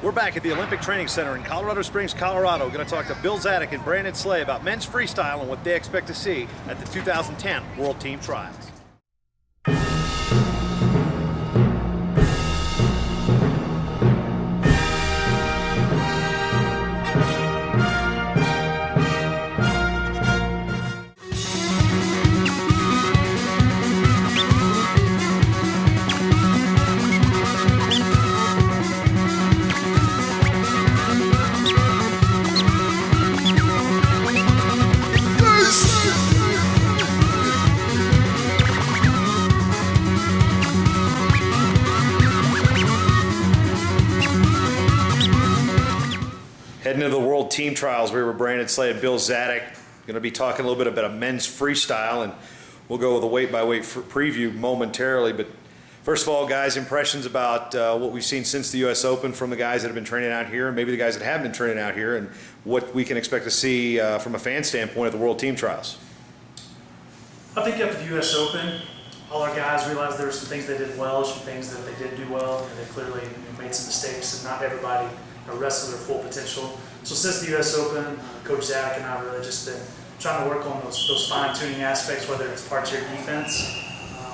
We're back at the Olympic Training Center in Colorado Springs, Colorado. We're going to talk to Bill Zadick and Brandon Slay about men's freestyle and what they expect to see at the 2010 World Team Trials. Heading into the World Team Trials, we were Brandon Slay and Bill Zadick. Going to be talking a little bit about a men's freestyle, and we'll go with a weight-by-weight preview momentarily. But first of all, guys, impressions about what we've seen since the U.S. Open from the guys that have been training out here, and maybe the guys that haven't been training out here, and what we can expect to see from a fan standpoint at the World Team Trials. I think after the U.S. Open, all our guys realized there were some things they did well, some things that they did do well, and they clearly made some mistakes, and not everybody wrestled their full potential. So since the U.S. Open, Coach Zadick and I have really just been trying to work on those fine-tuning aspects, whether it's parts of your defense,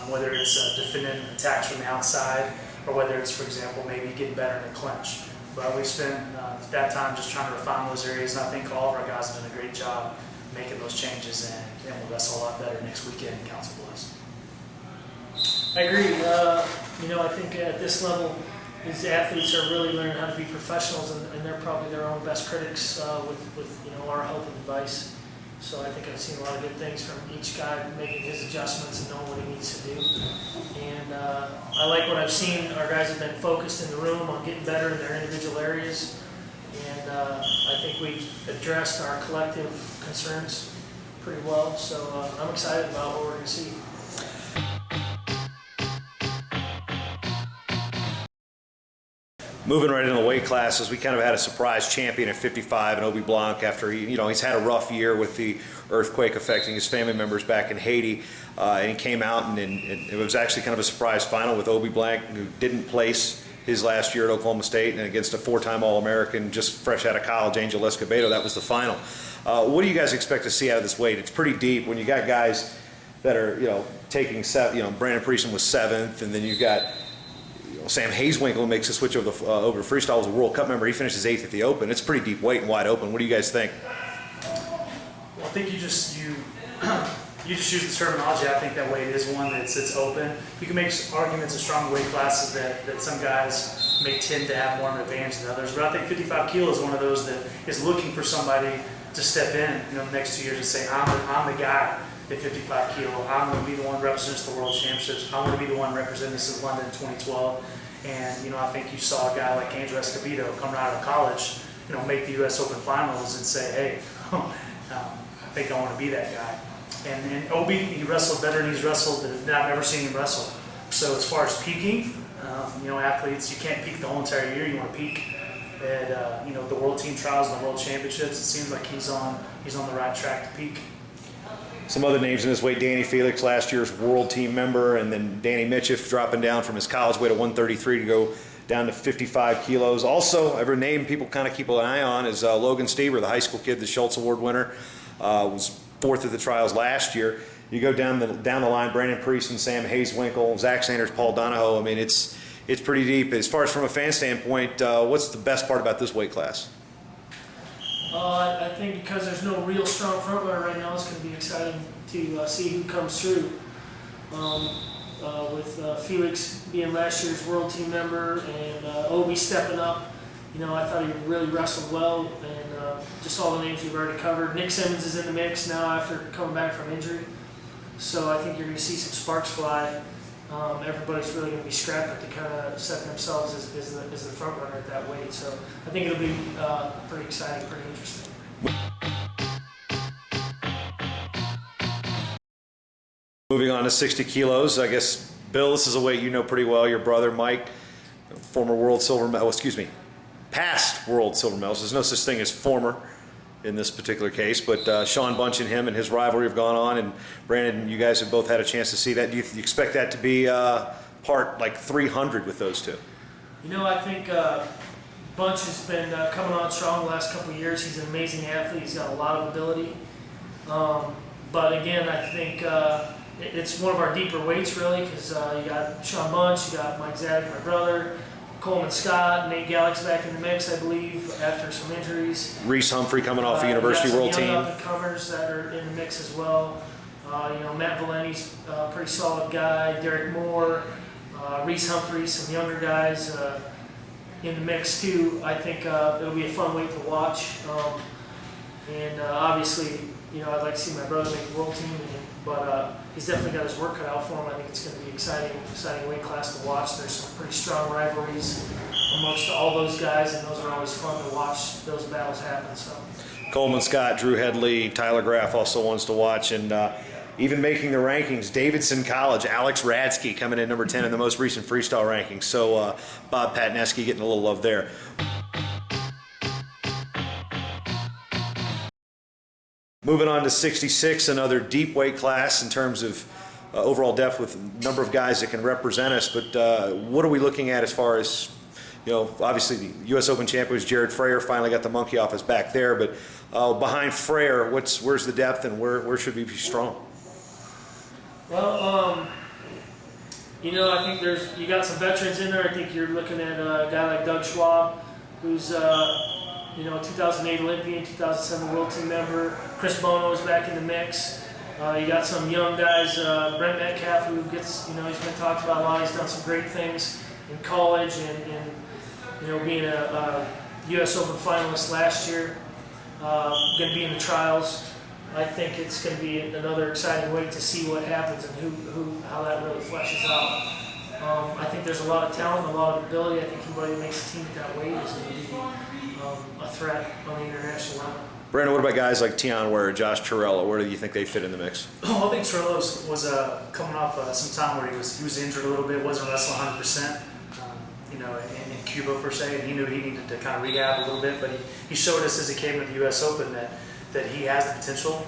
whether it's defending attacks from the outside, or whether it's, for example, maybe getting better in the clinch. But we spent that time just trying to refine those areas, and I think all of our guys have done a great job making those changes, and we'll wrestle a lot better next weekend in Council Bluffs. I agree. I think at this level, these athletes are really learning how to be professionals, and they're probably their own best critics with our help and advice. So I think I've seen a lot of good things from each guy making his adjustments and knowing what he needs to do. And I like what I've seen. Our guys have been focused in the room on getting better in their individual areas, and I think we've addressed our collective concerns pretty well. So I'm excited about what we're going to see. Moving right into the weight classes, we kind of had a surprise champion at 55 in Obi Blanc after he's had a rough year with the earthquake affecting his family members back in Haiti, and he came out and it was actually kind of a surprise final with Obi Blanc, who didn't place his last year at Oklahoma State, and against a four-time All-American just fresh out of college, Angel Escobedo. That was the final. What do you guys expect to see out of this weight? It's pretty deep when you got guys that are taking Brandon Prieston was 7th, and then you've got Sam Hayeswinkle makes a switch over to freestyle as a World Cup member. He finishes 8th at the Open. It's pretty deep weight and wide open. What do you guys think? Well, I think you just use the terminology. I think that weight is one that's open. You can make arguments of strong weight classes that some guys may tend to have more of an advantage than others. But I think 55 kilo is one of those that is looking for somebody to step in the next 2 years and say, I'm the guy at 55 kilo. I'm going to be the one who represents the World Championships. I'm going to be the one representing us in London in 2012. And I think you saw a guy like Angel Escobedo come right out of college, make the U.S. Open finals and say, hey, I think I want to be that guy. And Obi, he wrestled better than he's wrestled than I've ever seen him wrestle. So as far as peaking, athletes, you can't peak the whole entire year. You want to peak at the World Team Trials and the World Championships. It seems like he's on the right track to peak. Some other names in this weight: Danny Felix, last year's World Team member, and then Danny Mitchell dropping down from his college weight of 133 to go down to 55 kilos. Also, every name people kind of keep an eye on is Logan Stever, the high school kid, the Schultz Award winner, was 4th at the trials last year. You go down the line: Brandon Prieston, Sam Hayeswinkle, Zach Sanders, Paul Donahoe. I mean, it's pretty deep. As far as from a fan standpoint, what's the best part about this weight class? I think because there's no real strong front runner right now, it's going to be exciting to see who comes through. With Felix being last year's World Team member and Obi stepping up, I thought he really wrestled well, and just all the names we've already covered. Nick Simmons is in the mix now after coming back from injury, so I think you're going to see some sparks fly. Everybody's really going to be scrapping to kind of set themselves as the front runner at that weight. So I think it'll be pretty exciting, pretty interesting. Moving on to 60 kilos, I guess, Bill, this is a weight you know pretty well. Your brother, Mike, former world silver medal, past world silver medals. There's no such thing as former in this particular case, but Sean Bunch and him and his rivalry have gone on, and Brandon, you guys have both had a chance to see that. Do you expect that to be part like 300 with those two? I think Bunch has been coming on strong the last couple of years. He's an amazing athlete. He's got a lot of ability. But again, I think it's one of our deeper weights, really, because you got Sean Bunch, you got Mike Zadick, my brother, Coleman Scott, Nate Gallick's back in the mix, I believe, after some injuries. Reese Humphrey coming off the University World Team. Young up-and-comers that are in the mix as well. Matt Valenti's a pretty solid guy. Derek Moore, Reese Humphrey, some younger guys in the mix too. I think it'll be a fun weight to watch. Obviously, I'd like to see my brother make the world team, but he's definitely got his work cut out for him. I think it's going to be exciting weight class to watch. There's some pretty strong rivalries amongst all those guys, and those are always fun to watch those battles happen. So Coleman Scott, Drew Headley, Tyler Graff also wants to watch, and even making the rankings, Davidson College, Alex Radsky coming in number 10 in the most recent freestyle rankings. So Bob Patneski getting a little love there. Moving on to 66, another deep weight class in terms of overall depth with a number of guys that can represent us. But what are we looking at as far as, obviously the U.S. Open champion was Jared Frayer, finally got the monkey off his back there. But behind Frayer, where's the depth and where should we be strong? Well, I think you got some veterans in there. I think you're looking at a guy like Doug Schwab, who's a 2008 Olympian, 2007 World Team member. Chris Bono is back in the mix. You got some young guys, Brent Metcalf, who gets, he's been talked about a lot. He's done some great things in college and being a U.S. Open finalist last year. Going to be in the trials. I think it's going to be another exciting way to see what happens and how that really fleshes out. I think there's a lot of talent, a lot of ability. I think anybody that makes a team at that weight is going to be a threat on the international level. Brandon, what about guys like Tion Ware, Josh Torello? Where do you think they fit in the mix? I think Torello was coming off some time where he was injured a little bit, wasn't wrestling 100%. In Cuba per se, and he knew he needed to kind of rehab a little bit, but he showed us as he came to the U.S. Open that he has the potential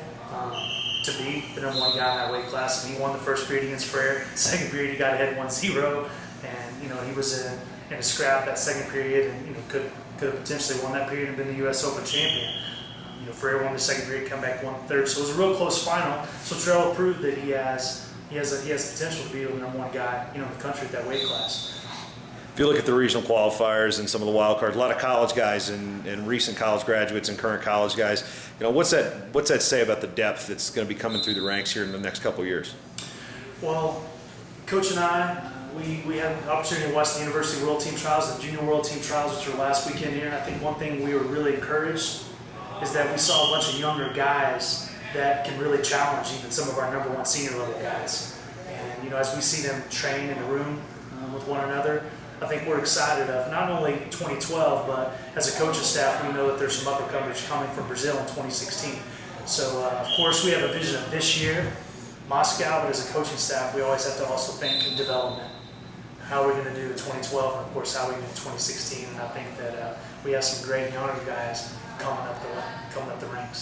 to be the #1 guy in that weight class. And he won the first period against Frayer. Second period, he got ahead 1-0, and he was in a scrap that second period, and could have potentially won that period and been the U.S. Open champion. Frayer won the second period, come back 1/3, so it was a real close final. So Torello proved that he has potential to be the #1 guy in the country at that weight class. If you look at the regional qualifiers and some of the wild cards, a lot of college guys and recent college graduates and current college guys, what's that say about the depth that's going to be coming through the ranks here in the next couple of years? Well, Coach and I, we had an opportunity to watch the University World Team Trials, the Junior World Team Trials, which were last weekend here, and I think one thing we were really encouraged is that we saw a bunch of younger guys that can really challenge even some of our #1 senior level guys. And as we see them train in the room with one another, I think we're excited of not only 2012, but as a coaching staff, we know that there's some up-and-comers coming from Brazil in 2016. So, of course, we have a vision of this year, Moscow, but as a coaching staff, we always have to also think in development. How are we going to do in 2012, and of course, how are we going to do in 2016? And I think that we have some great younger guys coming up the ranks.